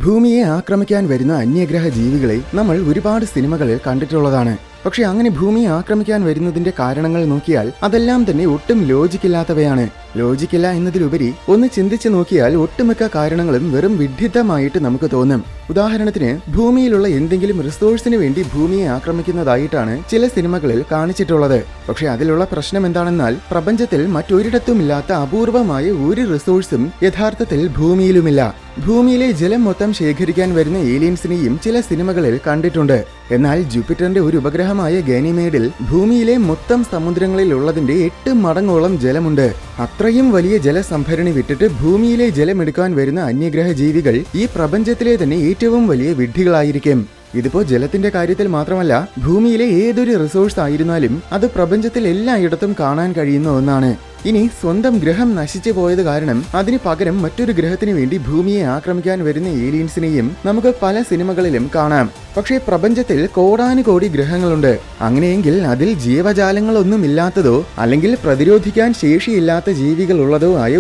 ഭൂമിയെ ആക്രമിക്കാൻ വരുന്ന അന്യഗ്രഹ ജീവികളെ നമ്മൾ ഒരുപാട് സിനിമകളിൽ കണ്ടിട്ടുള്ളതാണ്. പക്ഷെ അങ്ങനെ ഭൂമിയെ ആക്രമിക്കാൻ വരുന്നതിന്റെ കാരണങ്ങൾ നോക്കിയാൽ അതെല്ലാം തന്നെ ഒട്ടും ലോജിക്കില്ലാത്തവയാണ്. ലോജിക്കില്ല എന്നതിലുപരി ഒന്ന് ചിന്തിച്ചു നോക്കിയാൽ ഒട്ടുമിക്ക കാരണങ്ങളും വെറും വിഡ്ഢിത്തമായിട്ട് നമുക്ക് തോന്നും. ഉദാഹരണത്തിന്, ഭൂമിയിലുള്ള എന്തെങ്കിലും റിസോഴ്സിന് വേണ്ടി ഭൂമിയെ ആക്രമിക്കുന്നതായിട്ടാണ് ചില സിനിമകളിൽ കാണിച്ചിട്ടുള്ളത്. പക്ഷെ അതിലുള്ള പ്രശ്നം എന്താണെന്നാൽ, പ്രപഞ്ചത്തിൽ മറ്റൊരിടത്തുമില്ലാത്ത അപൂർവമായ ഒരു റിസോഴ്സും യഥാർത്ഥത്തിൽ ഭൂമിയിലുമില്ല. ഭൂമിയിലെ ജലം മൊത്തം ശേഖരിക്കാൻ വരുന്ന ഏലിയൻസിനെയും ചില സിനിമകളിൽ കണ്ടിട്ടുണ്ട്. എന്നാൽ ജൂപ്പിറ്ററിന്റെ ഒരു ഉപഗ്രഹമായ ഗാനിമേഡിൽ ഭൂമിയിലെ മൊത്തം സമുദ്രങ്ങളിൽ ഉള്ളതിന്റെ 8 മടങ്ങോളം ജലമുണ്ട്. അത്രയും വലിയ ജലസംഭരണി വിട്ടിട്ട് ഭൂമിയിലെ ജലമെടുക്കാൻ വരുന്ന അന്യഗ്രഹ ജീവികൾ ഈ പ്രപഞ്ചത്തിലെ തന്നെ ഏറ്റവും വലിയ വിഡ്ഢികളായിരിക്കും. ഇതിപ്പോ ജലത്തിന്റെ കാര്യത്തിൽ മാത്രമല്ല, ഭൂമിയിലെ ഏതൊരു റിസോഴ്സ് ആയിരുന്നാലും അത് പ്രപഞ്ചത്തിൽ എല്ലായിടത്തും കാണാൻ കഴിയുന്ന ഒന്നാണ്. ഇനി സ്വന്തം ഗ്രഹം നശിച്ചു പോയത് കാരണം അതിന് പകരം മറ്റൊരു ഗ്രഹത്തിന് വേണ്ടി ഭൂമിയെ ആക്രമിക്കാൻ വരുന്ന ഏലിയൻസിനെയും നമുക്ക് പല സിനിമകളിലും കാണാം. പക്ഷേ പ്രപഞ്ചത്തിൽ കോടാനുകോടി ഗ്രഹങ്ങളുണ്ട്. അങ്ങനെയെങ്കിൽ അതിൽ ജീവജാലങ്ങളൊന്നും ഇല്ലാത്തതോ അല്ലെങ്കിൽ പ്രതിരോധിക്കാൻ ശേഷിയില്ലാത്ത ജീവികൾ ഉള്ളതോ ആയ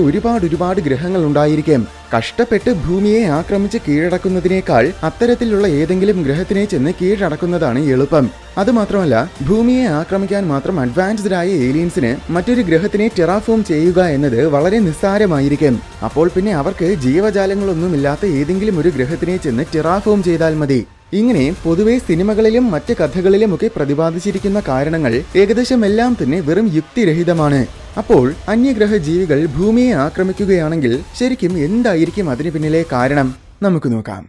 ഒരുപാട് ഗ്രഹങ്ങൾ ഉണ്ടായിരിക്കും. കഷ്ടപ്പെട്ട് ഭൂമിയെ ആക്രമിച്ച് കീഴടക്കുന്നതിനേക്കാൾ അത്തരത്തിലുള്ള ഏതെങ്കിലും ഗ്രഹത്തിനെ ചെന്ന് കീഴടക്കുന്നതാണ് എളുപ്പം. അതുമാത്രമല്ല, ഭൂമിയെ ആക്രമിക്കാൻ മാത്രം അഡ്വാൻസ്ഡ് ആയ ഏലിയൻസിന് മറ്റൊരു ഗ്രഹത്തിനെ ടെറാഫോം ചെയ്യുക എന്നത് വളരെ നിസ്സാരമായിരിക്കും. അപ്പോൾ പിന്നെ അവർക്ക് ജീവജാലങ്ങളൊന്നുമില്ലാത്ത ഏതെങ്കിലും ഒരു ഗ്രഹത്തിനെ ചെന്ന് ടെറാഫോം ചെയ്താൽ മതി. ഇങ്ങനെ പൊതുവെ സിനിമകളിലും മറ്റ് കഥകളിലുമൊക്കെ പ്രതിപാദിച്ചിരിക്കുന്ന കാരണങ്ങൾ ഏകദേശം എല്ലാം തന്നെ വെറും യുക്തിരഹിതമാണ്. അപ്പോൾ അന്യഗ്രഹ ജീവികൾ ഭൂമിയെ ആക്രമിക്കുകയാണെങ്കിൽ ശരിക്കും എന്തായിരിക്കും അതിന് പിന്നിലെ കാരണം? നമുക്ക് നോക്കാം.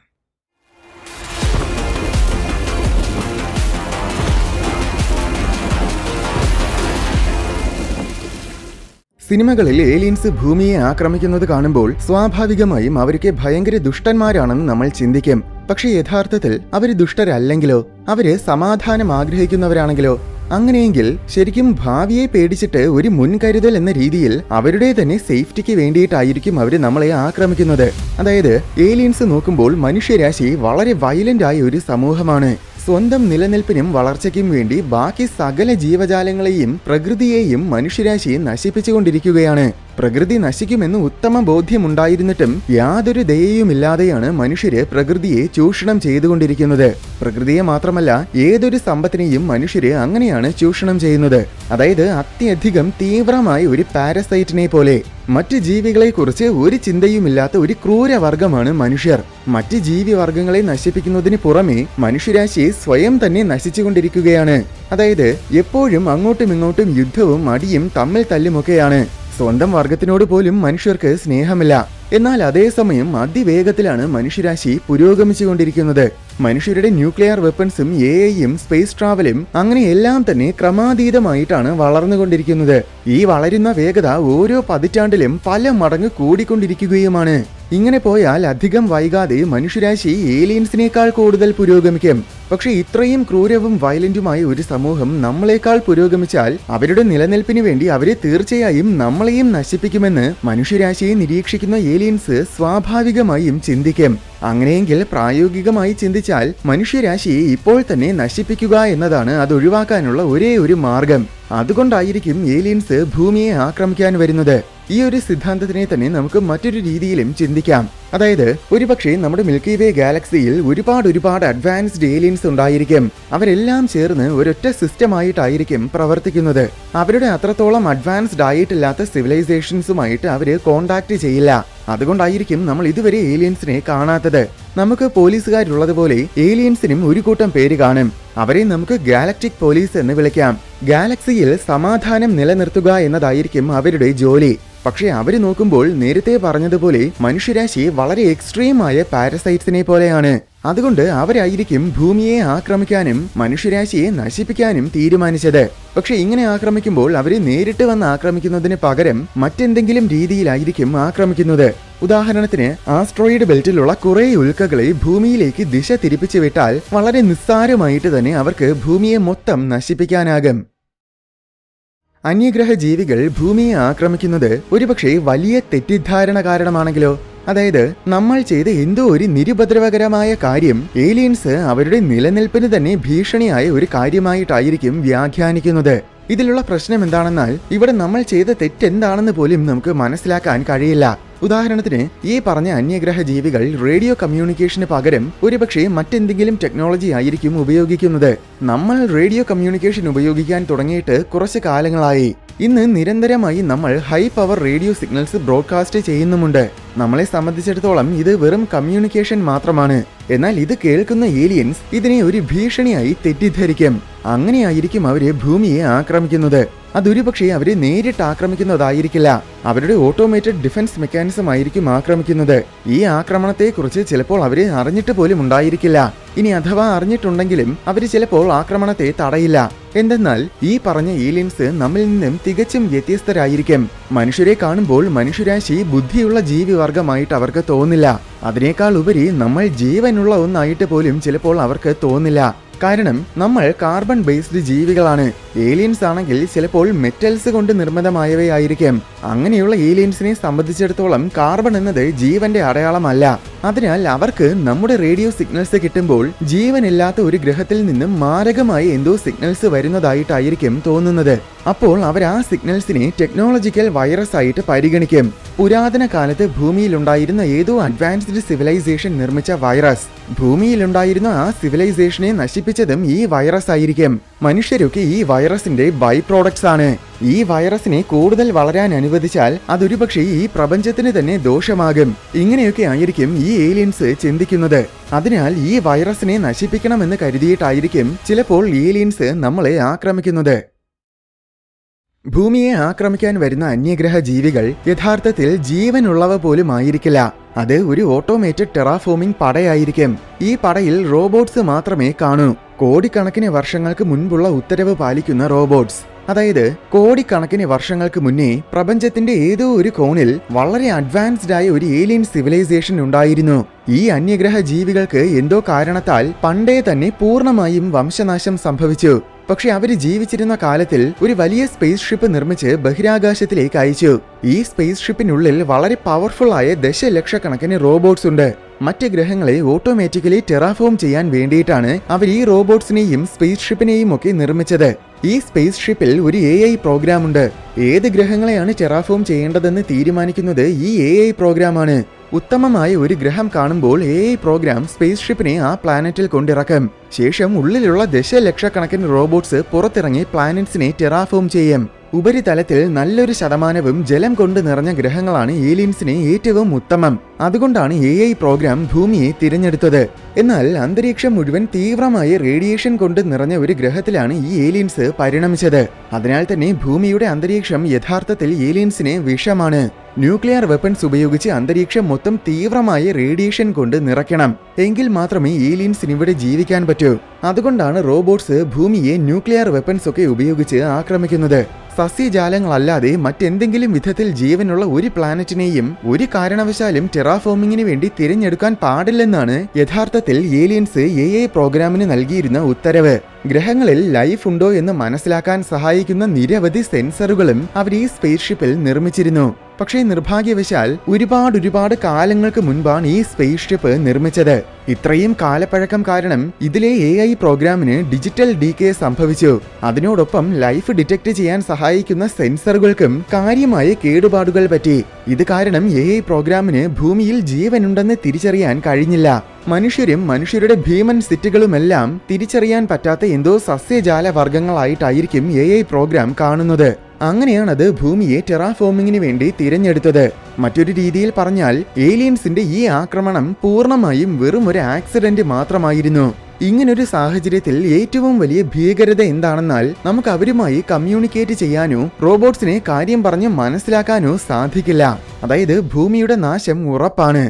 സിനിമകളിൽ ഏലിയൻസ് ഭൂമിയെ ആക്രമിക്കുന്നത് കാണുമ്പോൾ സ്വാഭാവികമായും അവർക്ക് ഭയങ്കര ദുഷ്ടന്മാരാണെന്ന് നമ്മൾ ചിന്തിക്കും. പക്ഷെ യഥാർത്ഥത്തിൽ അവർ ദുഷ്ടരല്ലെങ്കിലോ? അവര് സമാധാനം ആഗ്രഹിക്കുന്നവരാണെങ്കിലോ? അങ്ങനെയെങ്കിൽ ശരിക്കും ഭാവിയെ പേടിച്ചിട്ട് ഒരു മുൻകരുതൽ എന്ന രീതിയിൽ അവരുടെ തന്നെ സേഫ്റ്റിക്ക് വേണ്ടിയിട്ടായിരിക്കും അവർ നമ്മളെ ആക്രമിക്കുന്നത്. അതായത് ഏലിയൻസ് നോക്കുമ്പോൾ മനുഷ്യരാശി വളരെ വയലന്റ് ആയ ഒരു സമൂഹമാണ്. സ്വന്തം നിലനിൽപ്പിനും വളർച്ചയ്ക്കും വേണ്ടി ബാക്കി സകല ജീവജാലങ്ങളെയും പ്രകൃതിയെയും മനുഷ്യരാശി നശിപ്പിച്ചുകൊണ്ടിരിക്കുകയാണ്. പ്രകൃതി നശിക്കുമെന്ന് ഉത്തമ ബോധ്യമുണ്ടായിരുന്നിട്ടും യാതൊരു ദയയുമില്ലാതെയാണ് മനുഷ്യര് പ്രകൃതിയെ ചൂഷണം ചെയ്തുകൊണ്ടിരിക്കുന്നത്. പ്രകൃതിയെ മാത്രമല്ല, ഏതൊരു സമ്പത്തിനെയും മനുഷ്യര് അങ്ങനെയാണ് ചൂഷണം ചെയ്യുന്നത്. അതായത് അത്യധികം തീവ്രമായ ഒരു പാരസൈറ്റിനെ പോലെ. മറ്റ് ജീവികളെക്കുറിച്ച് ഒരു ചിന്തയുമില്ലാത്ത ഒരു ക്രൂരവർഗമാണ് മനുഷ്യർ. മറ്റ് ജീവിവർഗങ്ങളെ നശിപ്പിക്കുന്നതിന് പുറമെ മനുഷ്യരാശി സ്വയം തന്നെ നശിച്ചുകൊണ്ടിരിക്കുകയാണ്. അതായത് എപ്പോഴും അങ്ങോട്ടും ഇങ്ങോട്ടും യുദ്ധവും അടിയും തമ്മിൽ തല്ലുമൊക്കെയാണ്. സ്വന്തം വർഗത്തിനോട് പോലും മനുഷ്യർക്ക് സ്നേഹമില്ല. എന്നാൽ അതേസമയം അതിവേഗത്തിലാണ് മനുഷ്യരാശി പുരോഗമിച്ചുകൊണ്ടിരിക്കുന്നത്. മനുഷ്യരുടെ ന്യൂക്ലിയർ വെപ്പൺസും AI-യും സ്പേസ് ട്രാവലും അങ്ങനെ എല്ലാം തന്നെ ക്രമാതീതമായിട്ടാണ് വളർന്നുകൊണ്ടിരിക്കുന്നത്. ഈ വളരുന്ന വേഗത ഓരോ പതിറ്റാണ്ടിലും പല മടങ്ങ് കൂടിക്കൊണ്ടിരിക്കുകയുമാണ്. ഇങ്ങനെ പോയാൽ അധികം വൈകാതെ മനുഷ്യരാശി ഏലിയൻസിനേക്കാൾ കൂടുതൽ പുരോഗമിക്കും. പക്ഷെ ഇത്രയും ക്രൂരവും വയലന്റുമായ ഒരു സമൂഹം നമ്മളെക്കാൾ പുരോഗമിച്ചാൽ അവരുടെ നിലനിൽപ്പിന് വേണ്ടി അവരെ തീർച്ചയായും നമ്മളെയും നശിപ്പിക്കുമെന്ന് മനുഷ്യരാശിയെ നിരീക്ഷിക്കുന്ന ഏലിയൻസ് സ്വാഭാവികമായും ചിന്തിക്കും. അങ്ങനെയെങ്കിൽ പ്രായോഗികമായി ചിന്തിച്ചാൽ മനുഷ്യരാശിയെ ഇപ്പോൾ തന്നെ നശിപ്പിക്കുക എന്നതാണ് അത് ഒഴിവാക്കാനുള്ള ഒരേ ഒരു മാർഗം. അതുകൊണ്ടായിരിക്കും ഏലിയൻസ് ഭൂമിയെ ആക്രമിക്കാൻ വരുന്നത്. ഈ ഒരു സിദ്ധാന്തത്തിനെ തന്നെ നമുക്ക് മറ്റൊരു രീതിയിലും ചിന്തിക്കാം. അതായത് ഒരുപക്ഷെ നമ്മുടെ മിൽക്കി വേ ഗാലക്സിയിൽ ഒരുപാട് അഡ്വാൻസ്ഡ് ഏലിയൻസ് ഉണ്ടായിരിക്കും. അവരെല്ലാം ചേർന്ന് ഒരൊറ്റ സിസ്റ്റമായിട്ടായിരിക്കും പ്രവർത്തിക്കുന്നത്. അവരുടെ അത്രത്തോളം അഡ്വാൻസ്ഡ് ആയിട്ടില്ലാത്ത സിവിലൈസേഷൻസുമായിട്ട് അവര് കോണ്ടാക്ട് ചെയ്യില്ല. അതുകൊണ്ടായിരിക്കും നമ്മൾ ഇതുവരെ ഏലിയൻസിനെ കാണാത്തത്. നമുക്ക് പോലീസുകാരുള്ളതുപോലെ ഏലിയൻസിനും ഒരു കൂട്ടം പേര് കാണും. അവരെ നമുക്ക് ഗാലക്റ്റിക് പോലീസ് എന്ന് വിളിക്കാം. ഗാലക്സിയിൽ സമാധാനം നിലനിർത്തുക എന്നതായിരിക്കും അവരുടെ ജോലി. പക്ഷെ അവര് നോക്കുമ്പോൾ നേരത്തെ പറഞ്ഞതുപോലെ മനുഷ്യരാശി വളരെ എക്സ്ട്രീമായ പാരസൈറ്റ്സിനെ പോലെയാണ്. അതുകൊണ്ട് അവരായിരിക്കും ഭൂമിയെ ആക്രമിക്കാനും മനുഷ്യരാശിയെ നശിപ്പിക്കാനും തീരുമാനിച്ചത്. പക്ഷെ ഇങ്ങനെ ആക്രമിക്കുമ്പോൾ അവരെ നേരിട്ട് വന്ന് ആക്രമിക്കുന്നതിന് പകരം മറ്റെന്തെങ്കിലും രീതിയിലായിരിക്കും ആക്രമിക്കുന്നത്. ഉദാഹരണത്തിന്, ആസ്ട്രോയിഡ് ബെൽറ്റിലുള്ള കുറെ ഉൽക്കകളെ ഭൂമിയിലേക്ക് ദിശ തിരിപ്പിച്ചു വിട്ടാൽ വളരെ നിസ്സാരമായിട്ട് തന്നെ അവർക്ക് ഭൂമിയെ മൊത്തം നശിപ്പിക്കാനാകും. അന്യഗ്രഹ ജീവികൾ ഭൂമിയെ ആക്രമിക്കുന്നത് ഒരുപക്ഷെ വലിയ തെറ്റിദ്ധാരണ കാരണമാണെങ്കിലോ? അതായത് നമ്മൾ ചെയ്ത എന്തോ ഒരു നിരുപദ്രവകരമായ കാര്യം ഏലിയൻസ് അവരുടെ നിലനിൽപ്പിന് തന്നെ ഭീഷണിയായ ഒരു കാര്യമായിട്ടായിരിക്കും വ്യാഖ്യാനിക്കുന്നത്. ഇതിലുള്ള പ്രശ്നം എന്താണെന്നാൽ, ഇവിടെ നമ്മൾ ചെയ്ത തെറ്റെന്താണെന്ന് പോലും നമുക്ക് മനസ്സിലാക്കാൻ കഴിയില്ല. ഉദാഹരണത്തിന് ഈ പറഞ്ഞ അന്യഗ്രഹ ജീവികൾ റേഡിയോ കമ്മ്യൂണിക്കേഷന് പകരം ഒരുപക്ഷെ മറ്റെന്തെങ്കിലും ടെക്നോളജി ആയിരിക്കും ഉപയോഗിക്കുന്നത്. നമ്മൾ റേഡിയോ കമ്മ്യൂണിക്കേഷൻ ഉപയോഗിക്കാൻ തുടങ്ങിയിട്ട് കുറച്ച് കാലങ്ങളായി. ഇന്ന് നിരന്തരമായി നമ്മൾ high power radio signals broadcast ചെയ്യുന്നുമുണ്ട്. നമ്മളെ സംബന്ധിച്ചിടത്തോളം ഇത് വെറും കമ്മ്യൂണിക്കേഷൻ മാത്രമാണ്. എന്നാൽ ഇത് കേൾക്കുന്ന ഏലിയൻസ് ഇതിനെ ഒരു ഭീഷണിയായി തെറ്റിദ്ധരിക്കും. അങ്ങനെയായിരിക്കും അവര് ഭൂമിയെ ആക്രമിക്കുന്നത്. അതൊരുപക്ഷെ അവരെ നേരിട്ട് ആക്രമിക്കുന്നതായിരിക്കില്ല, അവരുടെ ഓട്ടോമേറ്റഡ് ഡിഫൻസ് മെക്കാനിസം ആയിരിക്കും ആക്രമിക്കുന്നത്. ഈ ആക്രമണത്തെക്കുറിച്ച് ചിലപ്പോൾ അവര് അറിഞ്ഞിട്ട് പോലും ഉണ്ടായിരിക്കില്ല. ഇനി അഥവാ അറിഞ്ഞിട്ടുണ്ടെങ്കിലും അവര് ചിലപ്പോൾ ആക്രമണത്തെ തടയില്ല. എന്തെന്നാൽ ഈ പറഞ്ഞ ഏലിയൻസ് നമ്മിൽ നിന്നും തികച്ചും വ്യത്യസ്തരായിരിക്കും. മനുഷ്യരെ കാണുമ്പോൾ മനുഷ്യരാശി ബുദ്ധിയുള്ള ജീവിവർഗമായിട്ട് അവർക്ക് തോന്നില്ല. അതിനേക്കാൾ ഉപരി നമ്മൾ ജീവനുള്ള ഒന്നായിട്ട് പോലും ചിലപ്പോൾ അവർക്ക് തോന്നില്ല. കാരണം നമ്മൾ കാർബൺ ബേസ്ഡ് ജീവികളാണ്. ഏലിയൻസ് ആണെങ്കിൽ ചിലപ്പോൾ മെറ്റൽസ് കൊണ്ട് നിർമ്മിതമായവയായിരിക്കും. അങ്ങനെയുള്ള ഏലിയൻസിനെ സംബന്ധിച്ചിടത്തോളം കാർബൺ എന്നത് ജീവന്റെ അടയാളമല്ല. അതിനാൽ അവർക്ക് നമ്മുടെ റേഡിയോ സിഗ്നൽസ് കിട്ടുമ്പോൾ ജീവനില്ലാത്ത ഒരു ഗ്രഹത്തിൽ നിന്നും മാരകമായി എന്തോ സിഗ്നൽസ് വരുന്നതായിട്ടായിരിക്കും തോന്നുന്നത്. അപ്പോൾ അവർ ആ സിഗ്നൽസിനെ ടെക്നോളജിക്കൽ വൈറസ് ആയിട്ട് പരിഗണിക്കും. പുരാതന കാലത്ത് ഭൂമിയിലുണ്ടായിരുന്ന ഏതോ അഡ്വാൻസ്ഡ് സിവിലൈസേഷൻ നിർമ്മിച്ച വൈറസ്, ഭൂമിയിലുണ്ടായിരുന്ന ആ സിവിലൈസേഷനെ നശിപ്പിച്ചതും ഈ വൈറസ് ആയിരിക്കും. മനുഷ്യരൊക്കെ ഈ വൈറസിന്റെ ബൈ പ്രോഡക്ട്സ് ആണ്. ഈ വൈറസിനെ കൂടുതൽ വളരാൻ അനുവദിച്ചാൽ അതൊരുപക്ഷെ ഈ പ്രപഞ്ചത്തിന് തന്നെ ദോഷമാകും. ഇങ്ങനെയൊക്കെ ആയിരിക്കും ഈ ഏലിയൻസ് ചിന്തിക്കുന്നത്. അതിനാൽ ഈ വൈറസിനെ നശിപ്പിക്കണമെന്ന് കരുതിയിട്ടായിരിക്കും ചിലപ്പോൾ ഏലിയൻസ് നമ്മളെ ആക്രമിക്കുന്നത്. ഭൂമിയെ ആക്രമിക്കാൻ വരുന്ന അന്യഗ്രഹ ജീവികൾ യഥാർത്ഥത്തിൽ ജീവനുള്ളവ പോലും ആയിരിക്കില്ല. അത് ഒരു ഓട്ടോമേറ്റഡ് ടെറാഫോമിംഗ് പടയായിരിക്കും. ഈ പടയിൽ റോബോട്ട്സ് മാത്രമേ കാണൂ. കോടിക്കണക്കിന് വർഷങ്ങൾക്ക് മുൻപുള്ള ഉത്തരവ് പാലിക്കുന്ന റോബോട്ട്സ്. അതായത് കോടിക്കണക്കിന് വർഷങ്ങൾക്ക് മുന്നേ പ്രപഞ്ചത്തിന്റെ ഏതോ ഒരു കോണിൽ വളരെ അഡ്വാൻസ്ഡ് ആയ ഒരു ഏലിയൻ സിവിലൈസേഷൻ ഉണ്ടായിരുന്നു. ഈ അന്യഗ്രഹ ജീവികൾക്ക് എന്തോ കാരണത്താൽ പണ്ടേ തന്നെ പൂർണ്ണമായും വംശനാശം സംഭവിച്ചു. പക്ഷെ അവര് ജീവിച്ചിരുന്ന കാലത്തിൽ ഒരു വലിയ സ്പേസ് ഷിപ്പ് നിർമ്മിച്ച് ബഹിരാകാശത്തിലേക്ക് അയച്ചു. ഈ സ്പേസ് ഷിപ്പിനുള്ളിൽ വളരെ പവർഫുൾ ആയ ദശലക്ഷക്കണക്കിന് റോബോട്ട്സ് ഉണ്ട്. മറ്റ് ഗ്രഹങ്ങളെ ഓട്ടോമാറ്റിക്കലി ടെറാഫോം ചെയ്യാൻ വേണ്ടിയിട്ടാണ് അവർ ഈ റോബോട്ട്സിനെയും സ്പേസ് ഷിപ്പിനെയും ഒക്കെ നിർമ്മിച്ചത്. ഈ സ്പേസ് ഷിപ്പിൽ ഒരു AI പ്രോഗ്രാം ഉണ്ട്. ഏത് ഗ്രഹങ്ങളെയാണ് ടെറാഫോം ചെയ്യേണ്ടതെന്ന് തീരുമാനിക്കുന്നത് ഈ AI പ്രോഗ്രാമാണ്. ഉത്തമമായ ഒരു ഗ്രഹം കാണുമ്പോൾ AI പ്രോഗ്രാം സ്പേസ് ഷിപ്പിനെ ആ പ്ലാനറ്റിൽ കൊണ്ടിറക്കും. ശേഷം ഉള്ളിലുള്ള ദശലക്ഷക്കണക്കിന് റോബോട്ട്സ് പുറത്തിറങ്ങി പ്ലാനറ്റ്സിനെ ടെറാഫോം ചെയ്യും. ഉപരിതലത്തിൽ നല്ലൊരു ശതമാനവും ജലം കൊണ്ട് നിറഞ്ഞ ഗ്രഹങ്ങളാണ് ഏലിയൻസിന് ഏറ്റവും ഉത്തമം. അതുകൊണ്ടാണ് AI പ്രോഗ്രാം ഭൂമിയെ തിരഞ്ഞെടുത്തത്. എന്നാൽ അന്തരീക്ഷം മുഴുവൻ തീവ്രമായ റേഡിയേഷൻ കൊണ്ട് നിറഞ്ഞ ഒരു ഗ്രഹത്തിലാണ് ഈ ഏലിയൻസ് പരിണമിച്ചത്. അതിനാൽ തന്നെ ഭൂമിയുടെ അന്തരീക്ഷം യഥാർത്ഥത്തിൽ ഏലിയൻസിന് വിഷമാണ്. ന്യൂക്ലിയർ വെപ്പൺസ് ഉപയോഗിച്ച് അന്തരീക്ഷം മൊത്തം തീവ്രമായ റേഡിയേഷൻ കൊണ്ട് നിറയ്ക്കണം. എങ്കിൽ മാത്രമേ ഏലിയൻസിന് ഇവിടെ ജീവിക്കാൻ പറ്റൂ. അതുകൊണ്ടാണ് റോബോട്ട്സ് ഭൂമിയെ ന്യൂക്ലിയർ വെപ്പൺസ് ഒക്കെ ഉപയോഗിച്ച് ആക്രമിക്കുന്നത്. സസ്യജാലങ്ങളല്ലാതെ മറ്റെന്തെങ്കിലും വിധത്തിൽ ജീവനുള്ള ഒരു പ്ലാനറ്റിനെയും ഒരു കാരണവശാലും ടെറാഫോമിങ്ങിന് വേണ്ടി തിരഞ്ഞെടുക്കാൻ പാടില്ലെന്നാണ് യഥാർത്ഥത്തിൽ ഏലിയൻസ് AI പ്രോഗ്രാമിന് നൽകിയിരുന്ന ഉത്തരവ്. ഗ്രഹങ്ങളിൽ ലൈഫ് ഉണ്ടോ എന്ന് മനസ്സിലാക്കാൻ സഹായിക്കുന്ന നിരവധി സെൻസറുകളും അവർ ഈ സ്പേസ് ഷിപ്പിൽ നിർമ്മിച്ചിരുന്നു. പക്ഷേ നിർഭാഗ്യവശാൽ ഒരുപാട് കാലങ്ങൾക്ക് മുൻപാണ് ഈ സ്പേസ് ഷിപ്പ് നിർമ്മിച്ചത്. ഇത്രയും കാലപ്പഴക്കം കാരണം ഇതിലെ AI പ്രോഗ്രാമിന് ഡിജിറ്റൽ ഡീകേ സംഭവിച്ചു. അതിനോടൊപ്പം ലൈഫ് ഡിറ്റക്ട് ചെയ്യാൻ സഹായിക്കുന്ന സെൻസറുകൾക്കും കാര്യമായ കേടുപാടുകൾ പറ്റി. ഇത് കാരണം AI പ്രോഗ്രാമിന് ഭൂമിയിൽ ജീവനുണ്ടെന്ന് തിരിച്ചറിയാൻ കഴിഞ്ഞില്ല. മനുഷ്യരും മനുഷ്യരുടെ ഭീമൻ സിറ്റികളുമെല്ലാം തിരിച്ചറിയാൻ പറ്റാത്ത എന്തോ സസ്യജാല വർഗങ്ങളായിട്ടായിരിക്കും AI പ്രോഗ്രാം കാണുന്നത്. അങ്ങനെയാണത് ഭൂമിയെ ടെറാഫോമിങ്ങിന് വേണ്ടി തിരഞ്ഞെടുത്തത്. മറ്റൊരു രീതിയിൽ പറഞ്ഞാൽ ഏലിയൻസിന്റെ ഈ ആക്രമണം പൂർണ്ണമായും വെറും ഒരു ആക്സിഡന്റ് മാത്രമായിരുന്നു. ഇങ്ങനൊരു സാഹചര്യത്തിൽ ഏറ്റവും വലിയ ഭീകരത എന്താണെന്നാൽ നമുക്ക് അവരുമായി കമ്മ്യൂണിക്കേറ്റ് ചെയ്യാനോ റോബോട്ട്സിനെ കാര്യം പറഞ്ഞ് മനസ്സിലാക്കാനോ സാധിക്കില്ല. അതായത് ഭൂമിയുടെ നാശം ഉറപ്പാണ്.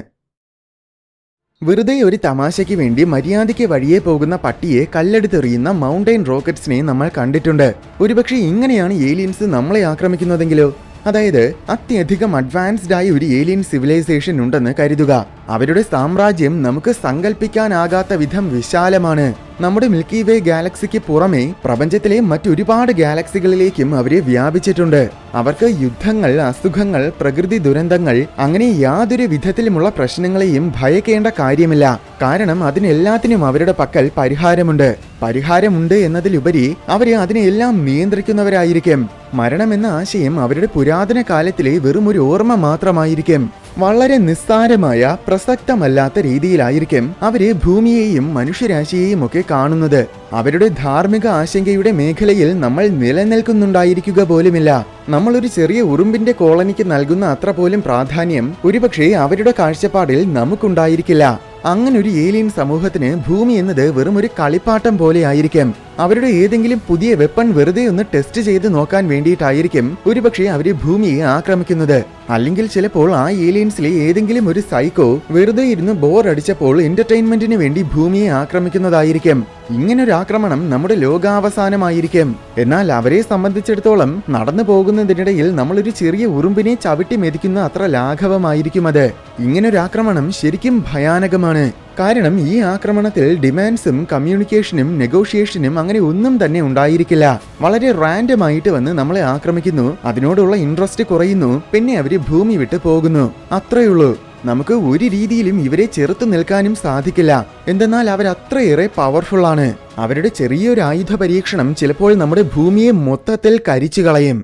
വെറുതെ ഒരു തമാശയ്ക്ക് വേണ്ടി മര്യാദയ്ക്ക് വഴിയെ പോകുന്ന പട്ടിയെ കല്ലെടുത്തെറിയുന്ന മൗണ്ടൈൻ റോക്കറ്റ്സിനെ നമ്മൾ കണ്ടിട്ടുണ്ട്. ഒരുപക്ഷെ ഇങ്ങനെയാണ് ഏലിയൻസ് നമ്മളെ ആക്രമിക്കുന്നതെങ്കിലോ? അതായത് അത്യധികം അഡ്വാൻസ്ഡ് ആയ ഒരു ഏലിയൻ സിവിലൈസേഷൻ ഉണ്ടെന്ന് കരുതുക. അവരുടെ സാമ്രാജ്യം നമുക്ക് സങ്കല്പിക്കാനാകാത്ത വിധം വിശാലമാണ്. നമ്മുടെ മിൽക്കി വേ ഗാലക്സിക്ക് പുറമെ പ്രപഞ്ചത്തിലെ മറ്റൊരുപാട് ഗാലക്സികളിലേക്കും അവരെ വ്യാപിച്ചിട്ടുണ്ട്. അവർക്ക് യുദ്ധങ്ങൾ, അസുഖങ്ങൾ, പ്രകൃതി ദുരന്തങ്ങൾ അങ്ങനെ യാതൊരു വിധത്തിലുമുള്ള പ്രശ്നങ്ങളെയും ഭയക്കേണ്ട കാര്യമില്ല. കാരണം അതിനെല്ലാത്തിനും അവരുടെ പക്കൽ പരിഹാരമുണ്ട് എന്നതിലുപരി അവരെ അതിനെല്ലാം നിയന്ത്രിക്കുന്നവരായിരിക്കും. മരണമെന്ന ആശയം അവരുടെ പുരാതന കാലത്തിലെ വെറും ഒരു ഓർമ്മ മാത്രമായിരിക്കും. വളരെ നിസ്സാരമായ, പ്രസക്തമല്ലാത്ത രീതിയിലായിരിക്കും അവര് ഭൂമിയെയും മനുഷ്യരാശിയെയും ഒക്കെ കാണുന്നത്. അവരുടെ ധാർമ്മിക ആശങ്കയുടെ മേഖലയിൽ നമ്മൾ നിലനിൽക്കുന്നുണ്ടായിരിക്കുക പോലുമില്ല. നമ്മളൊരു ചെറിയ ഉറുമ്പിന്റെ കോളനിക്ക് നൽകുന്ന അത്ര പോലും പ്രാധാന്യം ഒരുപക്ഷെ അവരുടെ കാഴ്ചപ്പാടിൽ നമുക്കുണ്ടായിരിക്കില്ല. അങ്ങനൊരു ഏലിയൻ സമൂഹത്തിന് ഭൂമി എന്നത് വെറും ഒരു കളിപ്പാട്ടം പോലെ ആയിരിക്കും. അവരുടെ ഏതെങ്കിലും പുതിയ വെപ്പൺ വെറുതെ ഒന്ന് ടെസ്റ്റ് ചെയ്ത് നോക്കാൻ വേണ്ടിയിട്ടായിരിക്കും ഒരുപക്ഷെ അവര് ഭൂമിയെ ആക്രമിക്കുന്നത്. അല്ലെങ്കിൽ ചിലപ്പോൾ ആ ഏലിയൻസിലെ ഏതെങ്കിലും ഒരു സൈക്കോ വെറുതെ ഇരുന്ന് ബോർ അടിച്ചപ്പോൾ എന്റർടൈൻമെന്റിന് വേണ്ടി ഭൂമിയെ ആക്രമിക്കുന്നതായിരിക്കും. ഇങ്ങനൊരു ആക്രമണം നമ്മുടെ ലോകാവസാനമായിരിക്കും. എന്നാൽ അവരെ സംബന്ധിച്ചിടത്തോളം നടന്നു പോകുന്നതിനിടയിൽ നമ്മളൊരു ചെറിയ ഉറുമ്പിനെ ചവിട്ടി മെതിക്കുന്ന അത്ര ലാഘവമായിരിക്കും അത്. ഇങ്ങനൊരു ആക്രമണം ശരിക്കും ഭയാനകമാണ്. കാരണം ഈ ആക്രമണത്തിൽ ഡിമാൻഡ്സും കമ്മ്യൂണിക്കേഷനും നെഗോഷിയേഷനും അങ്ങനെ ഒന്നും തന്നെ ഉണ്ടായിരിക്കില്ല. വളരെ റാൻഡമായിട്ട് വന്ന് നമ്മളെ ആക്രമിക്കുന്നു, അതിനോടുള്ള ഇൻട്രസ്റ്റ് കുറയുന്നു, പിന്നെ അവര് ഭൂമി വിട്ട് പോകുന്നു. അത്രയുള്ളൂ. നമുക്ക് ഒരു രീതിയിലും ഇവരെ ചെറുത്തു നിൽക്കാനും സാധിക്കില്ല. എന്തെന്നാൽ അവരത്രയേറെ പവർഫുൾ ആണ്. അവരുടെ ചെറിയൊരു ആയുധ പരീക്ഷണം ചിലപ്പോൾ നമ്മുടെ ഭൂമിയെ മൊത്തത്തിൽ കരിച്ചു കളയും.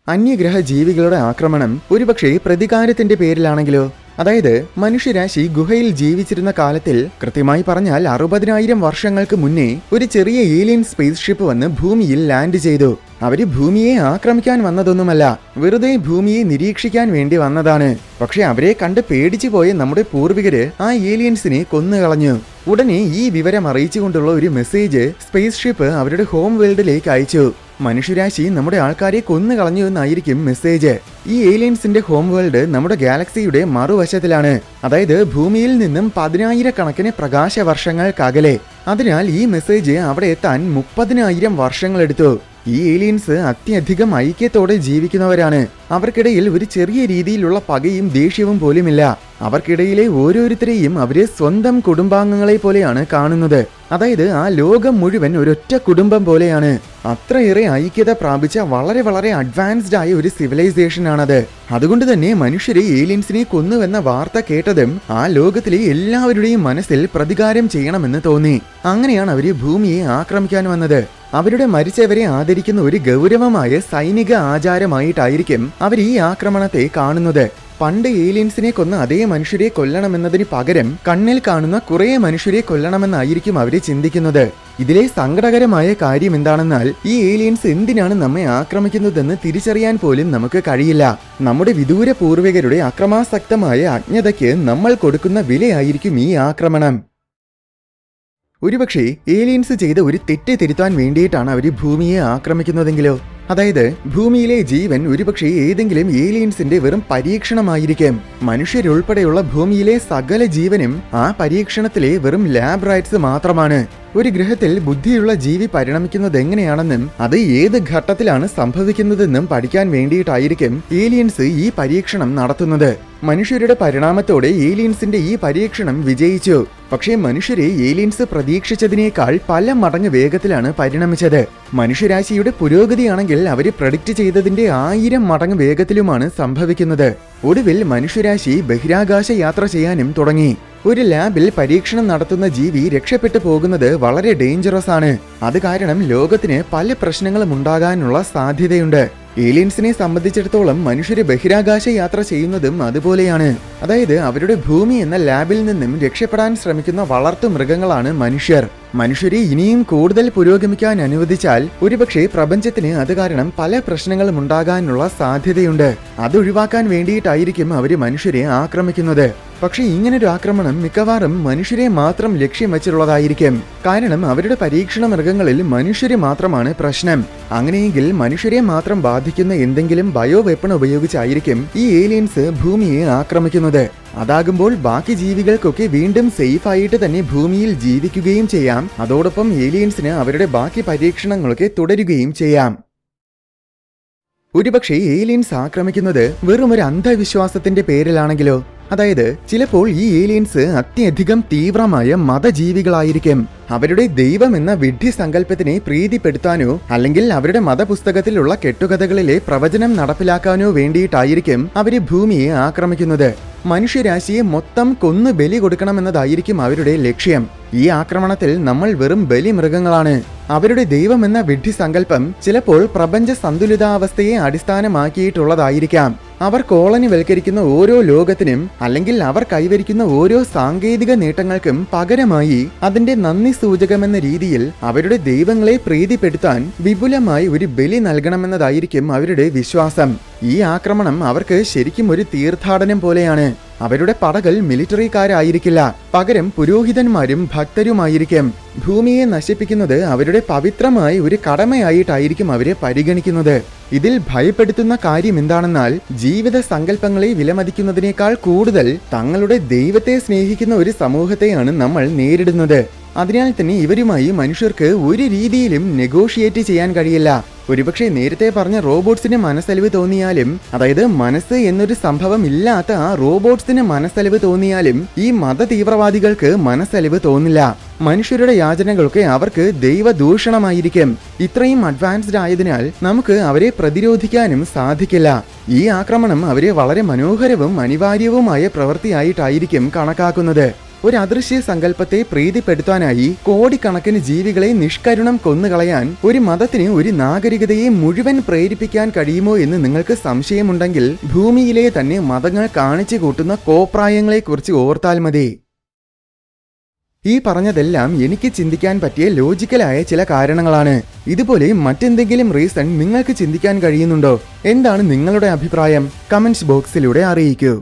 അന്യഗ്രഹ ജീവികളുടെ ആക്രമണം ഒരുപക്ഷെ പ്രതികാരത്തിന്റെ പേരിലാണെങ്കിലോ? അതായത് മനുഷ്യരാശി ഗുഹയിൽ ജീവിച്ചിരുന്ന കാലത്തിൽ, കൃത്യമായി പറഞ്ഞാൽ 60,000 വർഷങ്ങൾക്ക് മുന്നേ ഒരു ചെറിയ ഏലിയൻ സ്പേസ് ഷിപ്പ് വന്ന് ഭൂമിയിൽ ലാൻഡ് ചെയ്തു. അവര് ഭൂമിയെ ആക്രമിക്കാൻ വന്നതൊന്നുമല്ല, വെറുതെ ഭൂമിയെ നിരീക്ഷിക്കാൻ വേണ്ടി വന്നതാണ്. പക്ഷെ അവരെ കണ്ട് പേടിച്ചു പോയ നമ്മുടെ പൂർവികര് ആ ഏലിയൻസിനെ കൊന്നുകളഞ്ഞു. ഉടനെ ഈ വിവരം അറിയിച്ചുകൊണ്ടുള്ള ഒരു മെസ്സേജ് സ്പേസ് ഷിപ്പ് അവരുടെ ഹോം വേൾഡിലേക്ക് അയച്ചു. മനുഷ്യരാശി നമ്മുടെ ആൾക്കാരെ കൊന്നുകളഞ്ഞു എന്നായിരിക്കും മെസ്സേജ്. ഈ ഏലിയൻസിന്റെ ഹോം വേൾഡ് നമ്മുടെ ഗാലക്സിയുടെ മറുവശത്തിലാണ്. അതായത് ഭൂമിയിൽ നിന്നും 10,000 പ്രകാശ വർഷങ്ങൾക്കകലെ. അതിനാൽ ഈ മെസ്സേജ് അവിടെ എത്താൻ 30,000 വർഷങ്ങളെടുത്തു. ഈ ഏലിയൻസ് അത്യധികം ഐക്യത്തോടെ ജീവിക്കുന്നവരാണ്. അവർക്കിടയിൽ ഒരു ചെറിയ രീതിയിലുള്ള പകയും ദേഷ്യവും പോലുമില്ല. അവർക്കിടയിലെ ഓരോരുത്തരെയും അവരെ സ്വന്തം കുടുംബാംഗങ്ങളെ പോലെയാണ് കാണുന്നത്. അതായത് ആ ലോകം മുഴുവൻ ഒരൊറ്റ കുടുംബം പോലെയാണ്. അത്രയേറെ ഐക്യത പ്രാപിച്ച വളരെ അഡ്വാൻസ്ഡ് ആയ ഒരു സിവിലൈസേഷൻ ആണത്. അതുകൊണ്ട് തന്നെ മനുഷ്യരെ ഏലിയൻസിനെ കൊന്നുവെന്ന വാർത്ത കേട്ടതും ആ ലോകത്തിലെ എല്ലാവരുടെയും മനസ്സിൽ പ്രതികാരം ചെയ്യണമെന്ന് തോന്നി. അങ്ങനെയാണ് അവര് ഭൂമിയെ ആക്രമിക്കാൻ വന്നത്. അവരുടെ മരിച്ചവരെ ആദരിക്കുന്ന ഒരു ഗൗരവമായ സൈനിക ആചാരമായിട്ടായിരിക്കും അവർ ഈ ആക്രമണത്തെ കാണുന്നത്. പണ്ട് ഏലിയൻസിനെ കൊന്ന അതേ മനുഷ്യരെ കൊല്ലണമെന്നതിന് പകരം കണ്ണിൽ കാണുന്ന കുറേ മനുഷ്യരെ കൊല്ലണമെന്നായിരിക്കും അവര് ചിന്തിക്കുന്നത്. ഇതിലെ സങ്കടകരമായ കാര്യം എന്താണെന്നാൽ ഈ ഏലിയൻസ് എന്തിനാണ് നമ്മെ ആക്രമിക്കുന്നതെന്ന് തിരിച്ചറിയാൻ പോലും നമുക്ക് കഴിയില്ല. നമ്മുടെ വിദൂര പൂർവികരുടെ അക്രമാസക്തമായ അജ്ഞതയ്ക്ക് നമ്മൾ കൊടുക്കുന്ന വിലയായിരിക്കും ഈ ആക്രമണം. ഒരുപക്ഷെ ഏലിയൻസ് ചെയ്ത ഒരു തെറ്റ് തിരുത്താൻ വേണ്ടിയിട്ടാണ് അവർ ഭൂമിയെ ആക്രമിക്കുന്നതെങ്കിലോ? അതായത് ഭൂമിയിലെ ജീവൻ ഒരുപക്ഷെ ഏതെങ്കിലും ഏലിയൻസിന്റെ വെറും പരീക്ഷണമായിരിക്കും. മനുഷ്യരുൾപ്പെടെയുള്ള ഭൂമിയിലെ സകല ജീവനും ആ പരീക്ഷണത്തിലെ വെറും ലാബ് റൈറ്റ്സ് മാത്രമാണ്. ഒരു ഗ്രഹത്തിൽ ബുദ്ധിയുള്ള ജീവി പരിണമിക്കുന്നത് എങ്ങനെയാണെന്നും അത് ഏത് ഘട്ടത്തിലാണ് സംഭവിക്കുന്നതെന്നും പഠിക്കാൻ വേണ്ടിയിട്ടായിരിക്കും ഏലിയൻസ് ഈ പരീക്ഷണം നടത്തുന്നത്. മനുഷ്യരുടെ പരിണാമത്തോടെ ഏലിയൻസിന്റെ ഈ പരീക്ഷണം വിജയിച്ചു. പക്ഷേ മനുഷ്യരെ ഏലിയൻസ് പ്രതീക്ഷിച്ചതിനേക്കാൾ പല മടങ്ങ് വേഗത്തിലാണ് പരിണമിച്ചത്. മനുഷ്യരാശിയുടെ പുരോഗതിയാണെങ്കിൽ അവര് പ്രഡിക്റ്റ് ചെയ്തതിന്റെ 1000 മടങ്ങ് വേഗത്തിലുമാണ് സംഭവിക്കുന്നത്. ഒടുവിൽ മനുഷ്യരാശി ബഹിരാകാശ യാത്ര ചെയ്യാനും തുടങ്ങി. ഒരു ലാബിൽ പരീക്ഷണം നടത്തുന്ന ജീവി രക്ഷപ്പെട്ടു പോകുന്നത് വളരെ ഡേഞ്ചറസ് ആണ്. അത് കാരണം ലോകത്തിന് പല പ്രശ്നങ്ങളും ഉണ്ടാകാനുള്ള സാധ്യതയുണ്ട്. ഏലിയൻസിനെ സംബന്ധിച്ചിടത്തോളം മനുഷ്യര് ബഹിരാകാശ യാത്ര ചെയ്യുന്നതും അതുപോലെയാണ്. അതായത് അവരുടെ ഭൂമി എന്ന ലാബിൽ നിന്നും രക്ഷപ്പെടാൻ ശ്രമിക്കുന്ന വളർത്തു മൃഗങ്ങളാണ് മനുഷ്യർ. മനുഷ്യരെ ഇനിയും കൂടുതൽ പുരോഗമിക്കാൻ അനുവദിച്ചാൽ ഒരുപക്ഷെ പ്രപഞ്ചത്തിന് അത് കാരണം പല പ്രശ്നങ്ങളും ഉണ്ടാകാനുള്ള സാധ്യതയുണ്ട്. അതൊഴിവാക്കാൻ വേണ്ടിയിട്ടായിരിക്കും അവര് മനുഷ്യരെ ആക്രമിക്കുന്നത്. പക്ഷെ ഇങ്ങനൊരു ആക്രമണം മിക്കവാറും മനുഷ്യരെ മാത്രം ലക്ഷ്യം വെച്ചിട്ടുള്ളതായിരിക്കും. കാരണം അവരുടെ പരീക്ഷണ മൃഗങ്ങളിൽ മനുഷ്യരെ മാത്രമാണ് പ്രശ്നം. അങ്ങനെയെങ്കിൽ മനുഷ്യരെ മാത്രം ബാധിക്കുന്ന എന്തെങ്കിലും ബയോ വെപ്പൺ ഉപയോഗിച്ചായിരിക്കും ഈ ഏലിയൻസ് ഭൂമിയെ ആക്രമിക്കുന്നത്. അതാകുമ്പോൾ ബാക്കി ജീവികൾക്കൊക്കെ വീണ്ടും സേഫ് ആയിട്ട് തന്നെ ഭൂമിയിൽ ജീവിക്കുകയും ചെയ്യാം. അതോടൊപ്പം ഏലിയൻസിന് അവരുടെ ബാക്കി പരീക്ഷണങ്ങളൊക്കെ തുടരുകയും ചെയ്യാം. ഒരുപക്ഷെ ഏലിയൻസ് ആക്രമിക്കുന്നത് വെറും ഒരു അന്ധവിശ്വാസത്തിന്റെ പേരിലാണെങ്കിലോ? അതായത് ചിലപ്പോൾ ഈ ഏലിയൻസ് അത്യധികം തീവ്രമായ മതജീവികളായിരിക്കും. അവരുടെ ദൈവം എന്ന വിഡ്ഢി സങ്കല്പത്തിനെ പ്രീതിപ്പെടുത്താനോ അല്ലെങ്കിൽ അവരുടെ മതപുസ്തകത്തിലുള്ള കെട്ടുകഥകളിലെ പ്രവചനം നടപ്പിലാക്കാനോ വേണ്ടിയിട്ടായിരിക്കും അവര് ഭൂമിയെ ആക്രമിക്കുന്നത്. മനുഷ്യരാശിയെ മൊത്തം കൊന്നു ബലി കൊടുക്കണമെന്നതായിരിക്കും അവരുടെ ലക്ഷ്യം. ഈ ആക്രമണത്തിൽ നമ്മൾ വെറും ബലിമൃഗങ്ങളാണ്. അവരുടെ ദൈവം എന്ന വിഡ്ഢി സങ്കല്പം ചിലപ്പോൾ പ്രപഞ്ച സന്തുലിതാവസ്ഥയെ അടിസ്ഥാനമാക്കിയിട്ടുള്ളതായിരിക്കാം. അവർ കോളനിവൽക്കരിക്കുന്ന ഓരോ ലോകത്തിനും അല്ലെങ്കിൽ അവർ കൈവരിക്കുന്ന ഓരോ സാങ്കേതിക നേട്ടങ്ങൾക്കും പകരമായി അതിന്റെ നന്ദി സൂചകമെന്ന രീതിയിൽ അവരുടെ ദൈവങ്ങളെ പ്രീതിപ്പെടുത്താൻ വിപുലമായി ഒരു ബലി നൽകണമെന്നതായിരിക്കും അവരുടെ വിശ്വാസം. ഈ ആക്രമണം അവർക്ക് ശരിക്കും ഒരു തീർത്ഥാടനം പോലെയാണ്. അവരുടെ പടകൾ മിലിറ്ററിക്കാരായിരിക്കില്ല, പകരം പുരോഹിതന്മാരും ഭക്തരുമായിരിക്കും. ഭൂമിയെ നശിപ്പിക്കുന്നത് അവരുടെ പവിത്രമായ ഒരു കടമയായിട്ടായിരിക്കും അവരെ പരിഗണിക്കുന്നത്. ഇതിൽ ഭയപ്പെടുത്തുന്ന കാര്യം എന്താണെന്നാൽ ജീവിത സങ്കല്പങ്ങളെ വിലമതിക്കുന്നതിനേക്കാൾ കൂടുതൽ തങ്ങളുടെ ദൈവത്തെ സ്നേഹിക്കുന്ന ഒരു സമൂഹത്തെയാണ് നമ്മൾ നേരിടുന്നത്. അതിനാൽ തന്നെ ഇവരുമായി മനുഷ്യർക്ക് ഒരു രീതിയിലും നെഗോഷിയേറ്റ് ചെയ്യാൻ കഴിയില്ല. ഒരുപക്ഷെ നേരത്തെ പറഞ്ഞ റോബോട്ട്സിന് മനസ്സലിവ് തോന്നിയാലും, അതായത് മനസ്സ് എന്നൊരു സംഭവം ഇല്ലാത്ത ആ റോബോട്ട്സിന് മനസ്സലിവ് തോന്നിയാലും ഈ മത തീവ്രവാദികൾക്ക് മനസ്സലിവ് തോന്നില്ല. മനുഷ്യരുടെ യാചനകളൊക്കെ അവർക്ക് ദൈവദൂഷണമായിരിക്കും. ഇത്രയും അഡ്വാൻസ്ഡ് ആയതിനാൽ നമുക്ക് അവരെ പ്രതിരോധിക്കാനും സാധിക്കില്ല. ഈ ആക്രമണം അവരെ വളരെ മനോഹരവും അനിവാര്യവുമായ പ്രവൃത്തിയായിട്ടായിരിക്കും കണക്കാക്കുന്നത്. ഒരു അദൃശ്യ സങ്കല്പത്തെ പ്രീതിപ്പെടുത്താനായി കോടിക്കണക്കിന് ജീവികളെ നിഷ്കരുണം കൊന്നുകളയാൻ ഒരു മതത്തിന് ഒരു നാഗരികതയെ മുഴുവൻ പ്രേരിപ്പിക്കാൻ കഴിയുമോ എന്ന് നിങ്ങൾക്ക് സംശയമുണ്ടെങ്കിൽ ഭൂമിയിലെ തന്നെ മതങ്ങൾ കാണിച്ചു കൂട്ടുന്ന കോപ്രായങ്ങളെക്കുറിച്ച് ഓർത്താൽ മതി. ഈ പറഞ്ഞതെല്ലാം എനിക്ക് ചിന്തിക്കാൻ പറ്റിയ ലോജിക്കലായ ചില കാരണങ്ങളാണ്. ഇതുപോലെ മറ്റെന്തെങ്കിലും റീസൺ നിങ്ങൾക്ക് ചിന്തിക്കാൻ കഴിയുന്നുണ്ടോ? എന്താണ് നിങ്ങളുടെ അഭിപ്രായം? കമന്റ്സ് ബോക്സിലൂടെ അറിയിക്കൂ.